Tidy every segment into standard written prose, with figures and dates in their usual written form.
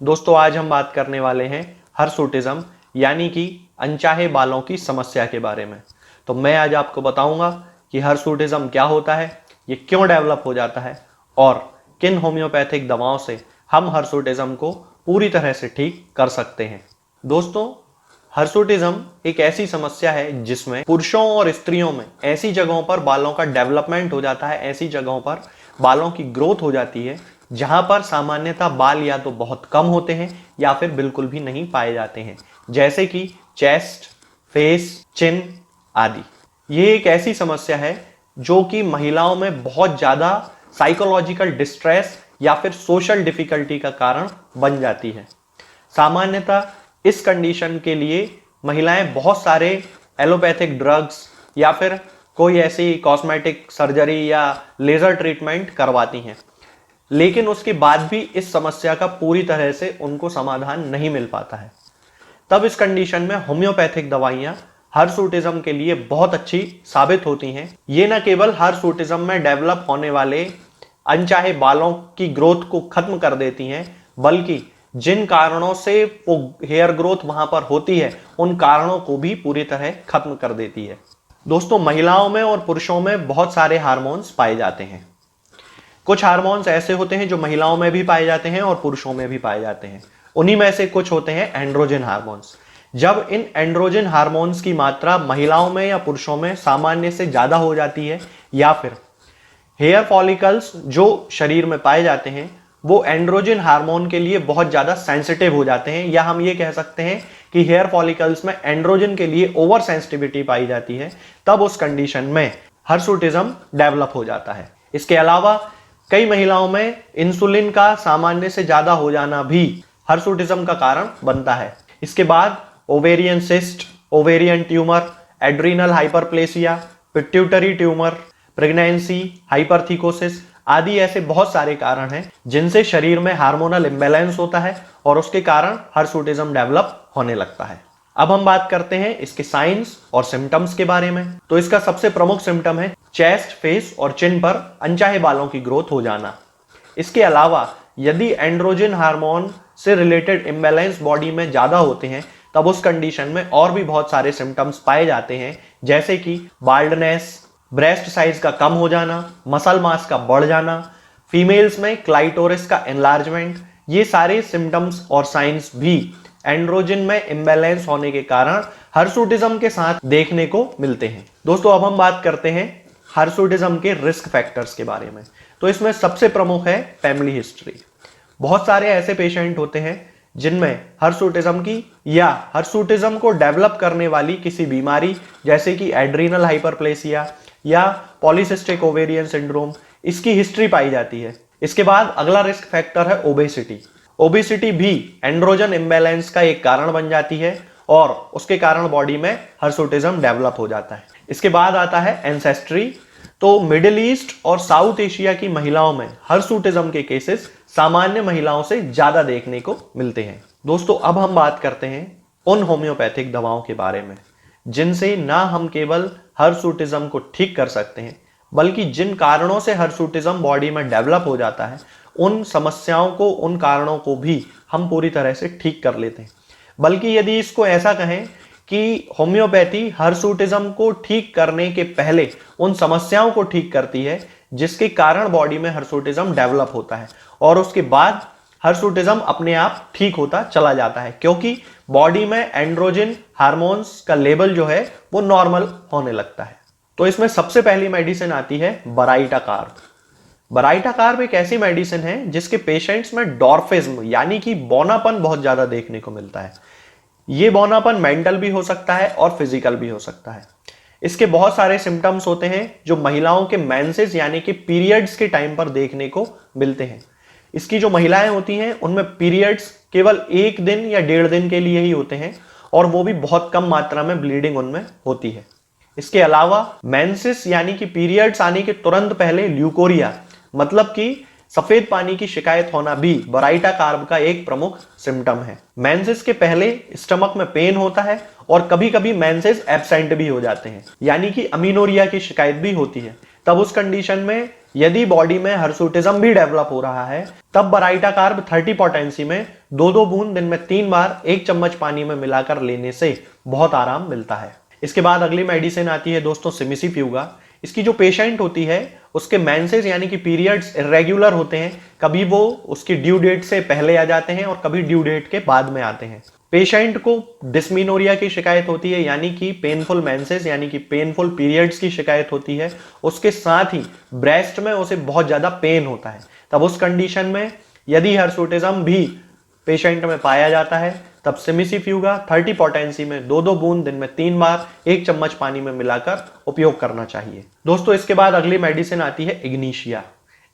दोस्तों आज हम बात करने वाले हैं हर्सुटिज्म यानी कि अनचाहे बालों की समस्या के बारे में। तो मैं आज आपको बताऊंगा कि हर्सुटिज्म क्या होता है, ये क्यों डेवलप हो जाता है और किन होम्योपैथिक दवाओं से हम हर्सुटिज्म को पूरी तरह से ठीक कर सकते हैं। दोस्तों हर्सुटिज्म एक ऐसी समस्या है जिसमें पुरुषों और स्त्रियों में ऐसी जगहों पर बालों का डेवलपमेंट हो जाता है, ऐसी जगहों पर बालों की ग्रोथ हो जाती है जहां पर सामान्यतः बाल या तो बहुत कम होते हैं या फिर बिल्कुल भी नहीं पाए जाते हैं, जैसे कि चेस्ट, फेस, चिन आदि। ये एक ऐसी समस्या है जो कि महिलाओं में बहुत ज्यादा साइकोलॉजिकल डिस्ट्रेस या फिर सोशल डिफिकल्टी का कारण बन जाती है। सामान्यतः इस कंडीशन के लिए महिलाएं बहुत सारे एलोपैथिक ड्रग्स या फिर कोई ऐसी कॉस्मेटिक सर्जरी या लेजर ट्रीटमेंट करवाती हैं, लेकिन उसके बाद भी इस समस्या का पूरी तरह से उनको समाधान नहीं मिल पाता है। तब इस कंडीशन में होम्योपैथिक दवाइयां हर्सुटिज्म के लिए बहुत अच्छी साबित होती हैं। ये न केवल हर्सुटिज्म में डेवलप होने वाले अनचाहे बालों की ग्रोथ को खत्म कर देती हैं, बल्कि जिन कारणों से वो हेयर ग्रोथ वहां पर होती है उन कारणों को भी पूरी तरह खत्म कर देती है। दोस्तों महिलाओं में और पुरुषों में बहुत सारे हार्मोन्स पाए जाते हैं। कुछ हार्मोन्स ऐसे होते हैं जो महिलाओं में भी पाए जाते हैं और पुरुषों में भी पाए जाते हैं। उन्हीं में से कुछ होते हैं एंड्रोजन हार्मोन्स। जब इन एंड्रोजन हार्मोन्स की मात्रा महिलाओं में या पुरुषों में सामान्य से ज्यादा हो जाती है या फिर हेयर फॉलिकल्स जो शरीर में पाए जाते हैं वो एंड्रोजन हार्मोन के लिए बहुत ज्यादा सेंसिटिव हो जाते हैं, या हम ये कह सकते हैं कि हेयर फॉलिकल्स में एंड्रोजन के लिए ओवर सेंसिटिविटी पाई जाती है, तब उस कंडीशन में हर्सुटिज्म डेवलप हो जाता है। इसके अलावा कई महिलाओं में इंसुलिन का सामान्य से ज्यादा हो जाना भी हर्सुटिज्म का कारण बनता है। इसके बाद ovarian cyst, ovarian tumour, adrenal hyperplasia, pituitary tumour, pregnancy, hyperthecosis आदि ऐसे बहुत सारे कारण हैं जिनसे शरीर में हार्मोनल इम्बैलेंस होता है और उसके कारण हर्सुटिज्म डेवलप होने लगता है। अब हम बात करते हैं इसके साइंस और सिम्टम्स के बारे में। तो इसका सबसे प्रमुख सिम्टम है चेस्ट, फेस और चिन पर अनचाहे बालों की ग्रोथ हो जाना। इसके अलावा यदि एंड्रोजन हार्मोन से रिलेटेड इम्बैलेंस बॉडी में ज्यादा होते हैं तब उस कंडीशन में और भी बहुत सारे सिम्टम्स पाए जाते हैं, जैसे कि बाल्डनेस, ब्रेस्ट साइज का कम हो जाना, मसल मास का बढ़ जाना, फीमेल्स में क्लाइटोरिस का एनलार्जमेंट। ये सारे सिम्टम्स और साइंस भी एंड्रोजन में इम्बैलेंस होने के कारण हर्सुटिज्म के साथ देखने को मिलते हैं। दोस्तों अब हम बात करते हैं हर्सुटिज्म के रिस्क फैक्टर्स के बारे में। तो इसमें सबसे प्रमुख है फैमिली हिस्ट्री। बहुत सारे ऐसे पेशेंट होते हैं जिनमें हर्सुटिज्म की या हर्सुटिज्म को डेवलप करने वाली किसी बीमारी जैसे कि एड्रीनल हाइपरप्लेसिया या पॉलीसिस्टिक ओवेरियन सिंड्रोम इसकी हिस्ट्री पाई जाती है। इसके बाद अगला रिस्क फैक्टर है ओबेसिटी। ओबेसिटी भी एंड्रोजन इम्बैलेंस का एक कारण बन जाती है और उसके कारण बॉडी में हर्सुटिज्म डेवलप हो जाता है। इसके बाद आता है एंसेस्ट्री। तो मिडिल ईस्ट और साउथ एशिया की महिलाओं में हर्सुटिज्म के केसेस सामान्य महिलाओं से ज्यादा देखने को मिलते हैं। दोस्तों अब हम बात करते हैं उन होम्योपैथिक दवाओं के बारे में जिनसे ना हम केवल हर्सुटिज्म को ठीक कर सकते हैं, बल्कि जिन कारणों से हर्सुटिज्म बॉडी में डेवलप हो जाता है उन समस्याओं को, उन कारणों को भी हम पूरी तरह से ठीक कर लेते हैं। बल्कि यदि इसको ऐसा कहें कि होम्योपैथी हर्सुटिज्म को ठीक करने के पहले उन समस्याओं को ठीक करती है जिसके कारण बॉडी में हर्सुटिज्म डेवलप होता है, और उसके बाद हर्सुटिज्म अपने आप ठीक होता चला जाता है, क्योंकि बॉडी में एंड्रोजन हार्मोन्स का लेवल जो है वो नॉर्मल होने लगता है। तो इसमें सबसे पहली मेडिसिन आती है बराइटा कार्ब। बराइटा कार्ब एक ऐसी मेडिसिन है जिसके पेशेंट्स में डॉर्फिज्म यानी कि बौनापन बहुत ज्यादा देखने को मिलता है। ये बौनापन मेंटल भी हो सकता है और फिजिकल भी हो सकता है। इसके बहुत सारे सिम्टम्स होते हैं जो महिलाओं के मेंसेस यानी कि पीरियड्स के टाइम पर देखने को मिलते हैं। इसकी जो महिलाएं होती हैं उनमें पीरियड्स केवल 1 दिन या 1.5 दिन के लिए ही होते हैं और वो भी बहुत कम मात्रा में ब्लीडिंग उनमें होती है। इसके अलावा मेंसेस यानी कि पीरियड्स आने के तुरंत पहले ल्यूकोरिया मतलब कि सफेद पानी की शिकायत होना भी बराइटा कार्ब का एक प्रमुख सिम्टम है। मेंसेस के पहले स्टमक में पेन होता है और कभी कभी मेंसेस एब्सेंट भी हो जाते हैं, यानी कि अमीनोरिया की शिकायत भी होती है। तब उस कंडीशन में यदि बॉडी में हर्सुटिज्म भी डेवलप हो रहा है, तब बराइटा कार्ब 30 पोटेंसी में 2-2 बूंद दिन में 3 बार 1 चम्मच पानी में मिलाकर लेने से बहुत आराम मिलता है। इसके बाद अगली मेडिसिन आती है दोस्तों सिमिसीफ्यूगा। इसकी जो पेशेंट होती है उसके मेंसेस यानी कि पीरियड्स इरेगुलर होते हैं, कभी वो उसकी ड्यू डेट से पहले आ जाते हैं और कभी ड्यू डेट के बाद में आते हैं। पेशेंट को डिस्मीनोरिया की शिकायत होती है यानी कि पेनफुल मेंसेस यानी कि पेनफुल पीरियड्स की शिकायत होती है। उसके साथ ही ब्रेस्ट में उसे बहुत ज्यादा पेन होता है। तब उस कंडीशन में यदि हर्सुटिज्म भी पेशेंट में पाया जाता है, तब सिमिसीफ्यूगा 30 पोटेंसी में 2-2 बूंद दिन में 3 बार 1 चम्मच पानी में मिलाकर उपयोग करना चाहिए। दोस्तों इसके बाद अगली मेडिसिन आती है इग्निशिया।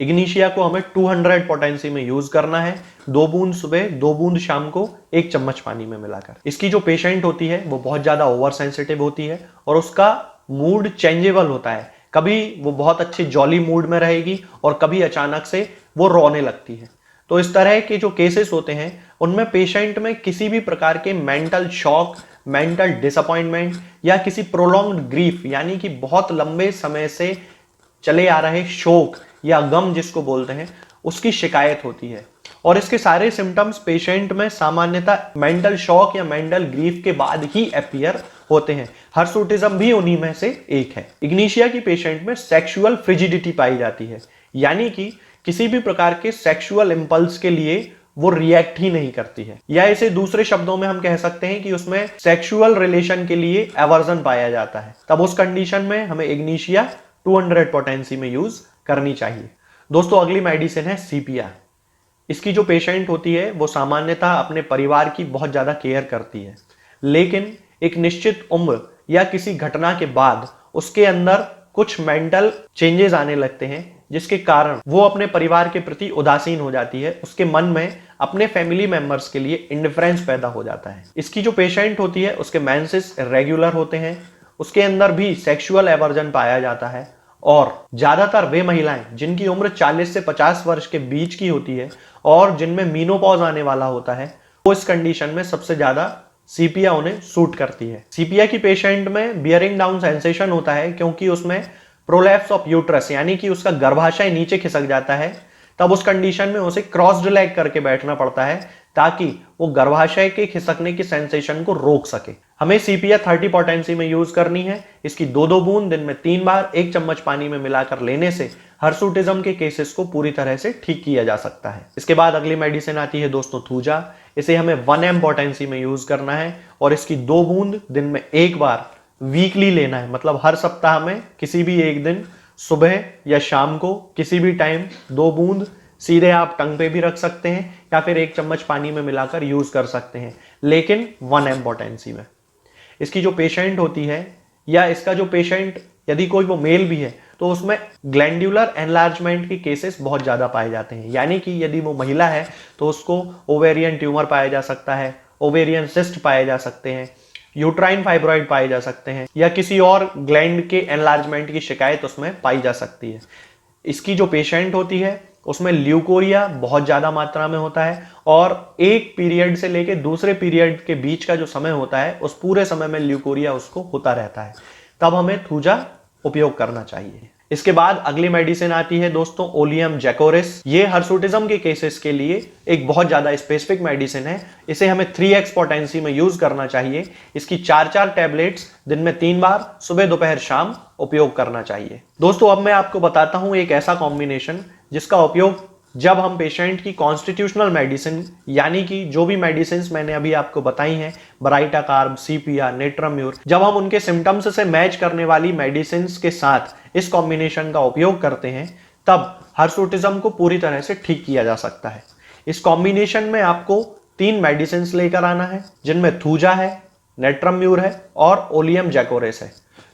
इग्निशिया को हमें 200 पोटेंसी में यूज करना है, 2 बूंद सुबह 2 बूंद शाम को 1 चम्मच पानी में मिलाकर। इसकी जो पेशेंट होती है वो बहुत ज्यादा ओवर सेंसिटिव होती है और उसका मूड चेंजेबल होता है। कभी वो बहुत अच्छे जॉली मूड में रहेगी और कभी अचानक से वो रोने लगती है। तो इस तरह के जो केसेस होते हैं उनमें पेशेंट में किसी भी प्रकार के मेंटल शॉक, मेंटल डिसअपॉइंटमेंट या किसी प्रोलॉन्ग्ड ग्रीफ यानी कि बहुत लंबे समय से चले आ रहे शोक या गम जिसको बोलते हैं, उसकी शिकायत होती है। और इसके सारे सिम्टम्स पेशेंट में सामान्यतः मेंटल शॉक या मेंटल ग्रीफ के बाद ही अपीयर होते हैं। हर्सुटिज्म भी उन्हीं में से एक है। इग्निशिया की पेशेंट में सेक्सुअल फ्रिजिडिटी पाई जाती है, यानी कि किसी भी प्रकार के सेक्सुअल इंपल्स के लिए वो रिएक्ट ही नहीं करती है, या इसे दूसरे शब्दों में हम कह सकते हैं कि उसमें सेक्सुअल रिलेशन के लिए एवर्जन पाया जाता है। तब उस कंडीशन में हमें इग्निशिया 200 पोटेंसी में यूज करनी चाहिए। दोस्तों अगली मेडिसिन है सीपिया। इसकी जो पेशेंट होती है वो सामान्यतः अपने परिवार की बहुत ज्यादा केयर करती है, लेकिन एक निश्चित उम्र या किसी घटना के बाद उसके अंदर कुछ मेंटल चेंजेस आने लगते हैं, जिसके कारण वो अपने परिवार के प्रति उदासीन हो जाती है। उसके मन में अपने फैमिली मेंबर्स के लिए इंडिफरेंस पैदा हो जाता है। इसकी जो पेशेंट होती है उसके मेंसेस इरेगुलर होते हैं, उसके अंदर भी सेक्सुअल एवर्जन पाया जाता है और ज्यादातर वे महिलाएं जिनकी उम्र 40 से 50 वर्ष के बीच की होती है और जिनमें मीनोपॉज आने वाला होता है, वो इस कंडीशन में सबसे ज्यादा सीपिया उन्हें सूट करती है। सीपिया की पेशेंट में बियरिंग डाउन सेंसेशन होता है क्योंकि उसमें प्रोलैप्स ऑफ यूट्रस यानी कि उसका गर्भाशय नीचे खिसक जाता है। तब उस कंडीशन में उसे क्रॉस्ड लेग करके बैठना पड़ता है ताकि वो गर्भाशय के खिसकने की सेंसेशन को रोक सके। हमें सीपिया 30 पोटेंसी में यूज करनी है। इसकी 2-2 बूंद दिन में 3 बार 1 चम्मच पानी में मिलाकर लेने से हर्सुटिज्म के केसेस को पूरी तरह से ठीक किया जा सकता है। इसके बाद अगली मेडिसिन आती है दोस्तों थूजा। इसे हमें 1 m पोटेंसी में यूज करना है और इसकी 2 बूंद दिन में 1 बार वीकली लेना है, मतलब हर सप्ताह में किसी भी एक दिन सुबह या शाम को किसी भी टाइम 2 बूंद सीधे आप टंग पे भी रख सकते हैं या फिर 1 चम्मच पानी में मिलाकर यूज कर सकते हैं, लेकिन 1 m पोटेंसी में। इसकी जो पेशेंट होती है या इसका जो पेशेंट यदि कोई वो मेल भी है तो उसमें ग्लैंडुलर एनलार्जमेंट के केसेस बहुत ज्यादा पाए जाते हैं, यानी कि यदि वो महिला है तो उसको ओवेरियन ट्यूमर पाया जा सकता है, ओवेरियन सिस्ट पाए जा सकते हैं, यूट्राइन फाइब्रॉइड पाए जा सकते हैं या किसी और ग्लैंड के एनलार्जमेंट की शिकायत उसमें पाई जा सकती है। इसकी जो पेशेंट होती है उसमें ल्यूकोरिया बहुत ज्यादा मात्रा में होता है और एक पीरियड से लेके दूसरे पीरियड के बीच का जो समय होता है उस पूरे समय में ल्यूकोरिया उसको होता रहता है। तब हमें थूजा उपयोग करना चाहिए। इसके बाद अगली मेडिसिन आती है दोस्तों ओलियम जैकोरिस। ये हर्सुटिज्म के केसेस के लिए एक बहुत ज्यादा स्पेसिफिक मेडिसिन है। इसे हमें 3x पोटेंसी में यूज करना चाहिए। इसकी 4-4 टैबलेट्स दिन में 3 बार सुबह दोपहर शाम उपयोग करना चाहिए। दोस्तों अब मैं आपको बताता हूं एक ऐसा कॉम्बिनेशन जिसका उपयोग जब हम पेशेंट की कॉन्स्टिट्यूशनल मेडिसिन यानी कि जो भी मेडिसिन मैंने अभी आपको बताई हैं, बराइटा कार्ब, सीपिया, नेट्राम्यूर, जब हम उनके सिम्टम्स से मैच करने वाली मेडिसिन के साथ इस कॉम्बिनेशन का उपयोग करते हैं, तब हर्सुटिज्म को पूरी तरह से ठीक किया जा सकता है। इस कॉम्बिनेशन में आपको 3 मेडिसिन लेकर आना है, जिनमें थूजा है, नेट्राम्यूर है और ओलियम जैकोरिस है।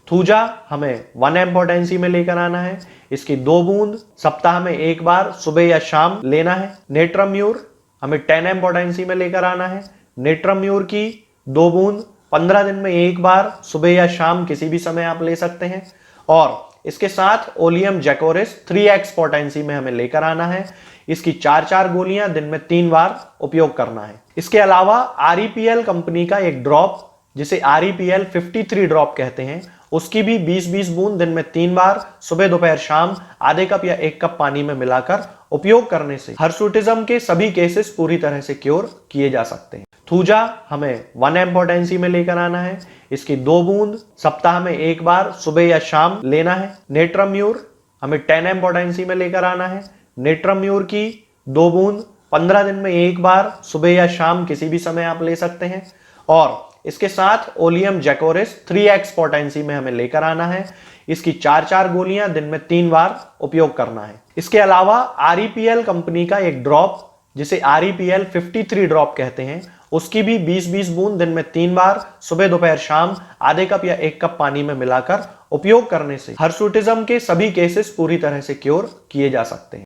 थूजा हमें 1 m पोटेंसी में लेकर आना है। इसकी 2 बूंद सप्ताह में 1 बार सुबह या शाम लेना है। नेट्राम्यूर हमें 10 m पोटेंसी में लेकर आना है। नेट्राम्यूर की 2 बूंद 15 दिन में 1 बार सुबह या शाम किसी भी समय आप ले सकते हैं। और इसके साथ ओलियम जैकोरिस 3x पोटेंसी में हमें लेकर आना है। इसकी 4-4 गोलियां दिन में 3 बार उपयोग करना है। इसके अलावा REPL कंपनी का एक ड्रॉप जिसे REPL 53 ड्रॉप कहते हैं उसकी भी 20-20 बूंद दिन में 3 बार सुबह दोपहर शाम आधे कप या 1 कप पानी में मिलाकर उपयोग करने से हर्सुटिज्म के सभी केसेस पूरी तरह से क्योर किए जा सकते हैं। थूजा हमें 1 एम पोटेंसी में लेकर आना है, इसकी 2 बूंद सप्ताह में 1 बार सुबह या शाम लेना है। नेट्रम्यूर हमें 10 एम पोटेंसी में लेकर आना है, नेट्रम्यूर की 2 बूंद 15 दिन में 1 बार सुबह या शाम किसी भी समय आप ले सकते हैं। और इसके साथ ओलियम जैकोरिस 3x पोटेंसी में हमें लेकर आना है, इसकी 4-4 गोलियां दिन में 3 बार उपयोग करना है। इसके अलावा REPL कंपनी का एक ड्रॉप जिसे REPL 53 ड्रॉप कहते हैं, उसकी भी 20-20 बूंद दिन में 3 बार सुबह दोपहर शाम आधे कप या 1 कप पानी में मिलाकर उपयोग करने से हर्सुटिज्म के सभी केसेस पूरी तरह से क्योर किए जा सकते हैं।